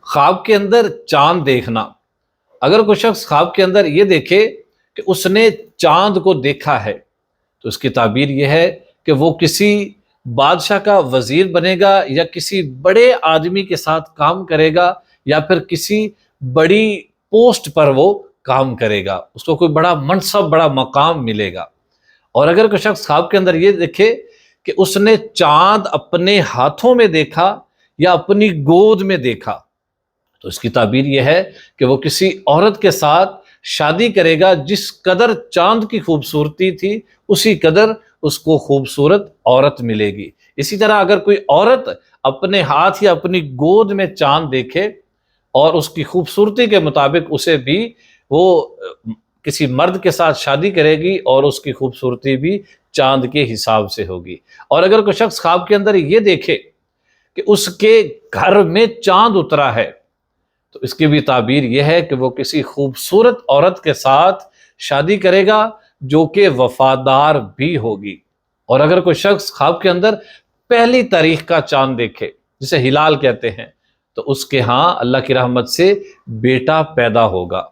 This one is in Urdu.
خواب کے اندر چاند دیکھنا، اگر کوئی شخص خواب کے اندر یہ دیکھے کہ اس نے چاند کو دیکھا ہے تو اس کی تعبیر یہ ہے کہ وہ کسی بادشاہ کا وزیر بنے گا، یا کسی بڑے آدمی کے ساتھ کام کرے گا، یا پھر کسی بڑی پوسٹ پر وہ کام کرے گا، اس کو کوئی بڑا منصب، بڑا مقام ملے گا۔ اور اگر کوئی شخص خواب کے اندر یہ دیکھے کہ اس نے چاند اپنے ہاتھوں میں دیکھا یا اپنی گود میں دیکھا تو اس کی تعبیر یہ ہے کہ وہ کسی عورت کے ساتھ شادی کرے گا، جس قدر چاند کی خوبصورتی تھی اسی قدر اس کو خوبصورت عورت ملے گی۔ اسی طرح اگر کوئی عورت اپنے ہاتھ یا اپنی گود میں چاند دیکھے اور اس کی خوبصورتی کے مطابق اسے بھی وہ کسی مرد کے ساتھ شادی کرے گی اور اس کی خوبصورتی بھی چاند کے حساب سے ہوگی۔ اور اگر کوئی شخص خواب کے اندر یہ دیکھے کہ اس کے گھر میں چاند اترا ہے تو اس کی بھی تعبیر یہ ہے کہ وہ کسی خوبصورت عورت کے ساتھ شادی کرے گا جو کہ وفادار بھی ہوگی۔ اور اگر کوئی شخص خواب کے اندر پہلی تاریخ کا چاند دیکھے، جسے ہلال کہتے ہیں، تو اس کے ہاں اللہ کی رحمت سے بیٹا پیدا ہوگا۔